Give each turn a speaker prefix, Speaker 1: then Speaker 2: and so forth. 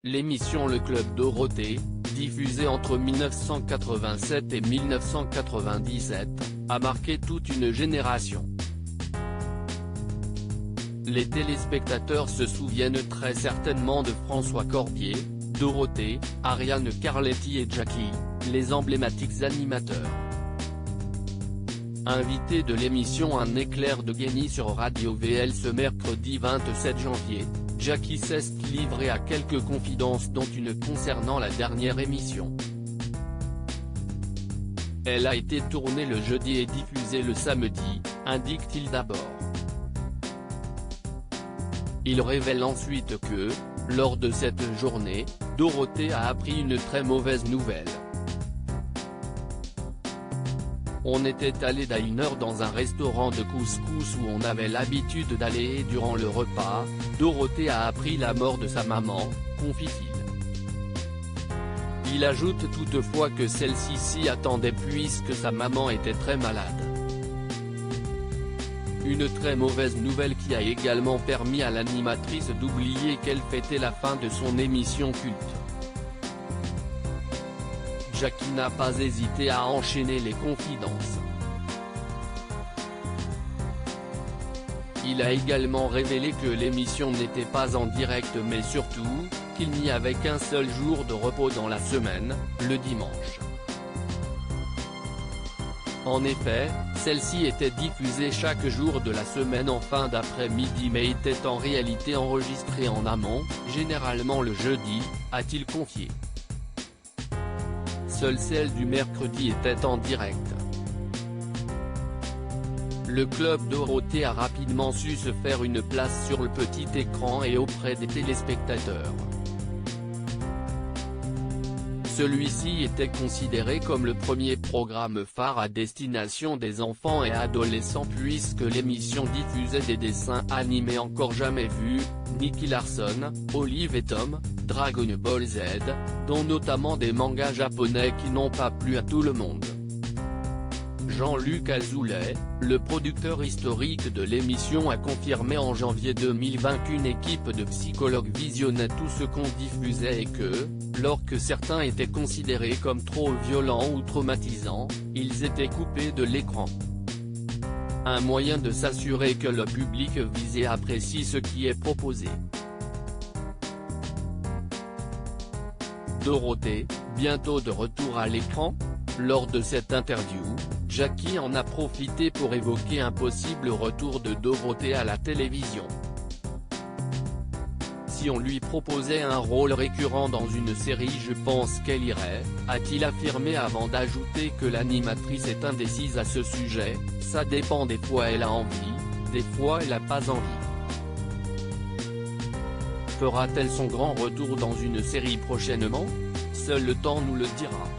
Speaker 1: L'émission Le Club Dorothée, diffusée entre 1987 et 1997, a marqué toute une génération. Les téléspectateurs se souviennent très certainement de François Corbier, Dorothée, Ariane Carletti et Jackie, les emblématiques animateurs. Invité de l'émission Un éclair de génie sur Radio VL ce mercredi 27 janvier, Jackie s'est livré à quelques confidences dont une concernant la dernière émission. Elle a été tournée le jeudi et diffusée le samedi, indique-t-il d'abord. Il révèle ensuite que, lors de cette journée, Dorothée a appris une très mauvaise nouvelle. On était allé à 1h dans un restaurant de couscous où on avait l'habitude d'aller et durant le repas, Dorothée a appris la mort de sa maman, confie-t-il. Il ajoute toutefois que celle-ci s'y attendait puisque sa maman était très malade. Une très mauvaise nouvelle qui a également permis à l'animatrice d'oublier qu'elle fêtait la fin de son émission culte. Jackie n'a pas hésité à enchaîner les confidences. Il a également révélé que l'émission n'était pas en direct mais surtout, qu'il n'y avait qu'un seul jour de repos dans la semaine, le dimanche. En effet, celle-ci était diffusée chaque jour de la semaine en fin d'après-midi mais était en réalité enregistrée en amont, généralement le jeudi, a-t-il confié. Seule celle du mercredi était en direct. Le Club Dorothée a rapidement su se faire une place sur le petit écran et auprès des téléspectateurs. Celui-ci était considéré comme le premier programme phare à destination des enfants et adolescents puisque l'émission diffusait des dessins animés encore jamais vus, Nicky Larson, Olive et Tom, Dragon Ball Z, dont notamment des mangas japonais qui n'ont pas plu à tout le monde. Jean-Luc Azoulay, le producteur historique de l'émission a confirmé en janvier 2020 qu'une équipe de psychologues visionnait tout ce qu'on diffusait et que, lorsque certains étaient considérés comme trop violents ou traumatisants, ils étaient coupés de l'écran. Un moyen de s'assurer que le public visé apprécie ce qui est proposé. Dorothée, bientôt de retour à l'écran ? Lors de cette interview, Jackie en a profité pour évoquer un possible retour de Dorothée à la télévision. Si on lui proposait un rôle récurrent dans une série je pense qu'elle irait, a-t-il affirmé avant d'ajouter que l'animatrice est indécise à ce sujet, ça dépend des fois elle a envie, des fois elle a pas envie. Fera-t-elle son grand retour dans une série prochainement ? Seul le temps nous le dira.